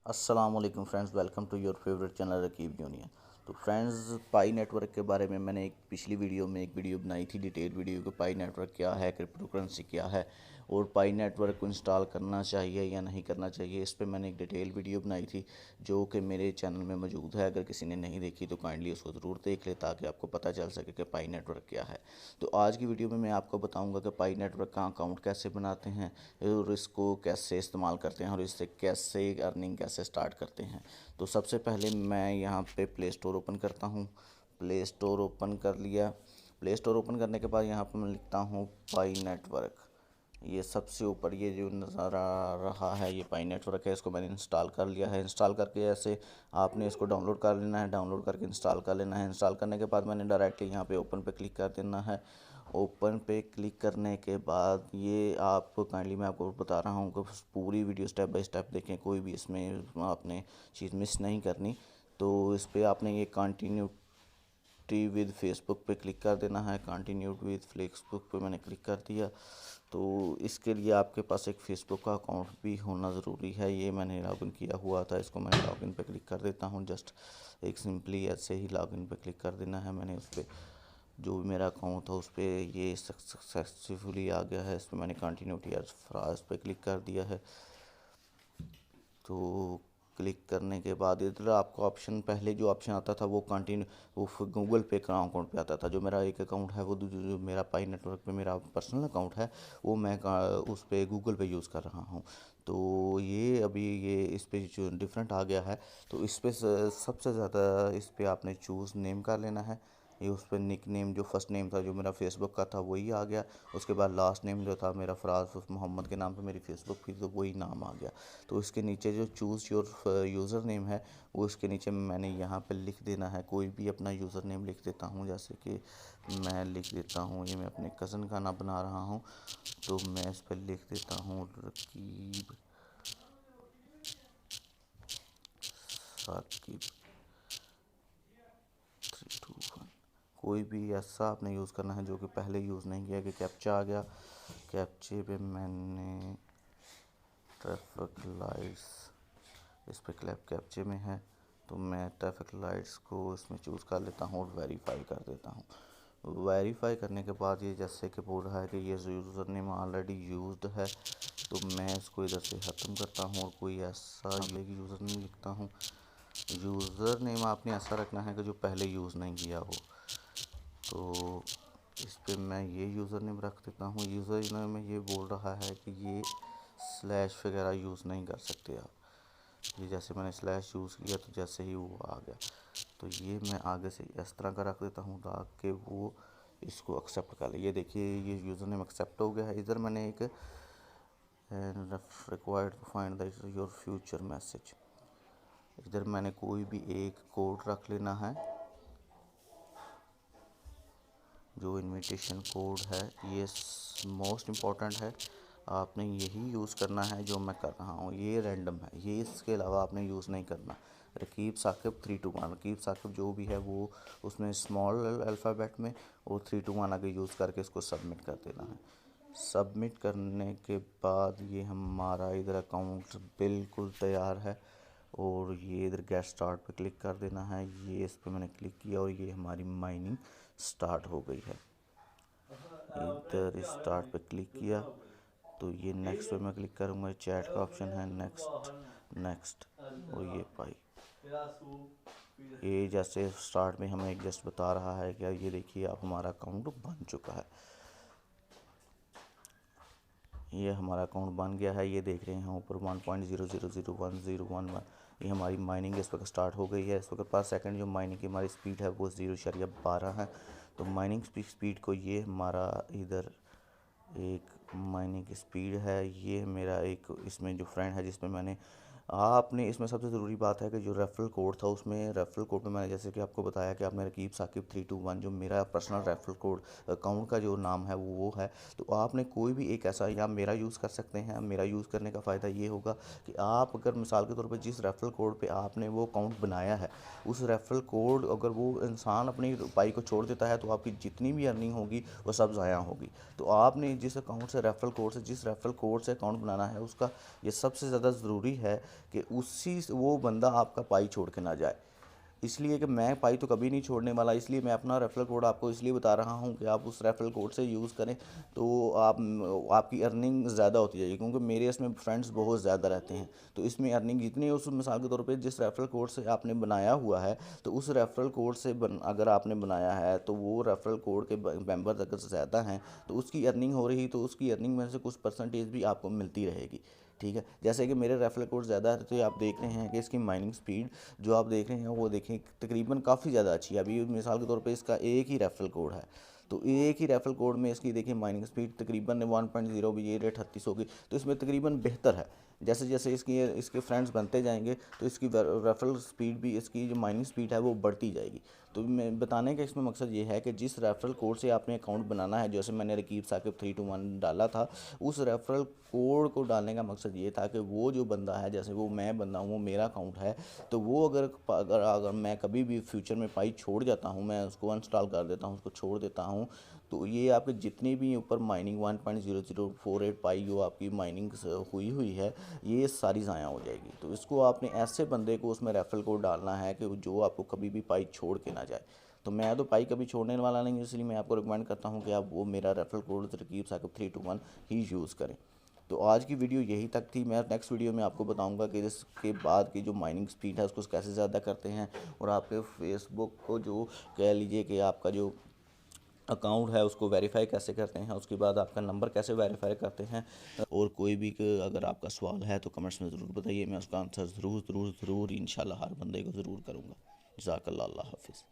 अस्सलाम वालेकुम friends, welcome to your favourite channel Rakib union. तो फ्रेंड्स, पाई नेटवर्क के बारे में मैंने एक पिछली वीडियो में एक वीडियो बनाई थी, डिटेल वीडियो कि पाई नेटवर्क क्या है, क्रिप्टो करेंसी क्या है और पाई नेटवर्क को इंस्टॉल करना चाहिए या नहीं करना चाहिए। इस पर मैंने एक डिटेल वीडियो बनाई थी जो कि मेरे चैनल में मौजूद है। अगर किसी ने नहीं देखी तो काइंडली उसको ज़रूर देख ले ताकि आपको पता चल सके कि पाई नेटवर्क क्या है। तो आज की वीडियो में मैं आपको बताऊँगा कि पाई नेटवर्क का अकाउंट कैसे बनाते हैं और इसको कैसे इस्तेमाल करते हैं और इससे कैसे अर्निंग कैसे स्टार्ट करते हैं। तो सबसे पहले मैं यहाँ पे प्ले स्टोर ओपन करता हूँ। प्ले स्टोर ओपन कर लिया। प्ले स्टोर ओपन करने के बाद यहाँ पर मैं लिखता हूँ पाई नेटवर्क। ये सबसे ऊपर ये जो नज़र आ रहा है ये पाई नेटवर्क है। इसको मैंने इंस्टॉल कर लिया है। इंस्टॉल करके ऐसे आपने इसको डाउनलोड कर लेना है, डाउनलोड करके इंस्टॉल कर लेना है। इंस्टॉल करने के बाद मैंने डायरेक्टली यहाँ पे ओपन पे क्लिक कर देना है। ओपन पे क्लिक करने के बाद ये आपको काइंडली मैं आपको बता रहा हूँ कि पूरी वीडियो स्टेप बाय स्टेप देखें, कोई भी इसमें आपने चीज़ मिस नहीं करनी। तो इस पर आपने ये कंटिन्यूटी विद फेसबुक पे क्लिक कर देना है। कंटिन्यू विद फेसबुक पे मैंने क्लिक कर दिया। तो इसके लिए आपके पास एक फ़ेसबुक का अकाउंट भी होना ज़रूरी है। ये मैंने लॉगिन किया हुआ था, इसको मैंने लॉगिन पे क्लिक कर देता हूँ। जस्ट एक सिंपली ऐसे ही लॉगिन पे क्लिक कर देना है। मैंने उस पर जो भी मेरा अकाउंट था उस पर ये सक्सेसफुली आ गया है। इस पर मैंने कंटिन्यूटी एज फ्रास पे क्लिक कर दिया है। तो क्लिक करने के बाद इधर आपको ऑप्शन, पहले जो ऑप्शन आता था वो कंटिन्यू वो गूगल पे का अकाउंट पे आता था। जो मेरा एक अकाउंट है वो जो मेरा पाई नेटवर्क पे मेरा पर्सनल अकाउंट है वो मैं उस पे गूगल पे यूज़ कर रहा हूँ। तो ये अभी ये इस पे जो डिफरेंट आ गया है। तो इस पे सबसे ज़्यादा इस पे आपने चूज़ नेम कर लेना है। ये उस पर निक नेम जो फर्स्ट नेम था जो मेरा फेसबुक का था वही आ गया। उसके बाद लास्ट नेम जो था मेरा फराज मोहम्मद के नाम पे मेरी फेसबुक थी तो वही नाम आ गया। तो इसके नीचे जो चूज़ योर यूज़र नेम है वो इसके नीचे मैंने यहाँ पे लिख देना है। कोई भी अपना यूज़र नेम लिख देता हूँ, जैसे कि मैं लिख देता हूँ, ये मैं अपने कज़न का नाम बना रहा हूँ तो मैं इस पर लिख देता हूँ रकीब साकिब 321। कोई भी ऐसा आपने यूज़ करना है जो कि पहले यूज़ नहीं किया। कि कैप्चा आ गया, कैप्चे पे मैंने ट्रैफिक लाइट्स, इस पे क्लैप कैप्चे में है तो मैं ट्रैफिक लाइट्स को इसमें चूज़ कर लेता हूँ और वेरीफाई कर देता हूँ। वेरीफाई करने के बाद ये जैसे कि बोल रहा है कि ये यूज़र नेम ऑलरेडी यूज्ड है तो मैं इसको इधर से ख़त्म करता हूँ और कोई ऐसा यूज़र नेम लिखता हूँ। यूज़र नेम आपने ऐसा रखना है कि जो पहले यूज़ नहीं किया हो। तो इस पर मैं ये यूज़र नेम रख देता हूँ। यूज़र नेम में ये बोल रहा है कि ये स्लैश वगैरह यूज़ नहीं कर सकते आप। ये जैसे मैंने स्लैश यूज़ किया तो जैसे ही वो आ गया तो ये मैं आगे से इस तरह का रख देता हूँ ताकि वो इसको एक्सेप्ट कर ले। ये देखिए ये यूज़र नेम एक्सेप्ट हो गया है। इधर मैंने एक required to find the your future message, इधर मैंने कोई भी एक कोड रख लेना है। जो इनविटेशन कोड है ये मोस्ट इम्पॉर्टेंट है, आपने यही यूज़ करना है जो मैं कर रहा हूँ। ये रैंडम है, ये इसके अलावा आपने यूज़ नहीं करना। रकीब साकिब 321, रकीब साकिब जो भी है वो उसमें स्मॉल अल्फ़ाबेट में और 321 आगे यूज़ करके इसको सबमिट कर देना है। सबमिट करने के बाद ये हमारा इधर अकाउंट बिल्कुल तैयार है और ये इधर गेट स्टार्ट पे क्लिक कर देना है। ये इस पर मैंने क्लिक किया और ये हमारी माइनिंग स्टार्ट हो गई है। इधर स्टार्ट पे क्लिक किया तो ये नेक्स्ट पे मैं क्लिक करूँगा। चैट का ऑप्शन है, नेक्स्ट नेक्स्ट और ये पाई। ये जैसे स्टार्ट में हमें जस्ट बता रहा है कि ये देखिए अब हमारा अकाउंट बन चुका है। ये हमारा अकाउंट बन गया है। ये देख रहे हैं ऊपर 1.000101 ये हमारी माइनिंग इस वक्त स्टार्ट हो गई है। इस वक्त पास सेकंड जो माइनिंग की हमारी स्पीड है वो 0.12 है। तो माइनिंग स्पीड को ये हमारा इधर एक माइनिंग की स्पीड है। ये मेरा एक इसमें जो फ्रेंड है जिसमें मैंने आपने इसमें सबसे ज़रूरी बात है कि जो रेफरल कोड था उसमें रेफरल कोड में मैंने जैसे कि आपको बताया कि आपने रकीब साकिब 321 जो मेरा पर्सनल रेफरल कोड अकाउंट का जो नाम है वो है। तो आपने कोई भी एक ऐसा या मेरा यूज़ कर सकते हैं। मेरा यूज़ करने का फ़ायदा ये होगा कि आप अगर मिसाल के तौर पर जिस रेफरल कोड पे आपने वो अकाउंट बनाया है उस रेफरल कोड अगर वो इंसान अपनी पाई को छोड़ देता है तो आपकी जितनी भी अर्निंग होगी वो सब ज़ाया होगी। तो आपने जिस अकाउंट से रेफरल कोड से जिस रेफरल कोड से अकाउंट बनाना है उसका ये सबसे ज़्यादा ज़रूरी है कि वो बंदा आपका पाई छोड़ के ना जाए। इसलिए कि मैं पाई तो कभी नहीं छोड़ने वाला, इसलिए मैं अपना रेफरल कोड आपको इसलिए बता रहा हूँ कि आप उस रेफरल कोड से यूज़ करें तो आपकी अर्निंग ज़्यादा होती जाएगी, क्योंकि मेरे इसमें फ्रेंड्स बहुत ज़्यादा रहते हैं। तो इसमें अर्निंग जितनी है, उस मिसाल के तौर पे जिस रेफरल कोड से आपने बनाया हुआ है, तो उस रेफरल कोड से अगर आपने बनाया है तो वो रेफरल कोड के मेंबर्स अगर ज़्यादा हैं तो उसकी अर्निंग हो रही, तो उसकी अर्निंग में से कुछ परसेंटेज भी आपको मिलती रहेगी। ठीक है, जैसे कि मेरे रेफरल कोड ज़्यादा है, तो आप देख रहे हैं कि इसकी माइनिंग स्पीड जो आप देख रहे हैं वो देखें तकरीबन काफ़ी ज़्यादा अच्छी है। अभी मिसाल के तौर पे इसका एक ही रेफरल कोड है, तो एक ही रेफरल कोड में इसकी देखिए माइनिंग स्पीड तकरीबन 1.0 भी, ये रेट 38 होगी, तो इसमें तकरीबन बेहतर है। जैसे जैसे इसके फ्रेंड्स बनते जाएंगे तो इसकी रेफरल स्पीड भी, इसकी जो माइनिंग स्पीड है वो बढ़ती जाएगी। तो मैं बताने का इसमें मकसद ये है कि जिस रेफरल कोड से आपने अकाउंट बनाना है, जैसे मैंने रकीब साकिब 321 डाला था, उस रेफरल कोड को डालने का मकसद ये था कि वो जो बंदा है, जैसे वो मैं बंदा हूँ, वो मेरा अकाउंट है, तो वो अगर मैं कभी भी फ्यूचर में पाई छोड़ जाता हूँ, मैं उसको अनइंस्टॉल कर देता हूँ, उसको छोड़ देता हूँ, तो ये आपके जितनी भी ऊपर माइनिंग 1.0048 पाई जो आपकी माइनिंग हुई है, ये सारी ज़ाया हो जाएगी। तो इसको आपने ऐसे बंदे को उसमें रेफरल कोड डालना है कि जो आपको कभी भी पाई छोड़ के ना जाए। तो मैं तो पाई कभी छोड़ने वाला नहीं हूँ, इसलिए मैं आपको रिकमेंड करता हूँ कि आप वो मेरा रेफरल कोड रकीब साकिब 321 ही यूज़ करें। तो आज की वीडियो यही तक थी। मैं नेक्स्ट वीडियो में आपको बताऊंगा कि इसके बाद की जो माइनिंग स्पीड है उसको कैसे ज़्यादा करते हैं, और आपके फेसबुक को जो कह लीजिए कि आपका जो अकाउंट है उसको वेरीफाई कैसे करते हैं, उसके बाद आपका नंबर कैसे वेरीफाई करते हैं। और कोई भी अगर आपका सवाल है तो कमेंट्स में ज़रूर बताइए, मैं उसका आंसर ज़रूर इंशाल्लाह हर बंदे को ज़रूर करूँगा। जज़ाकल्लाह, अल्लाह हाफिज़।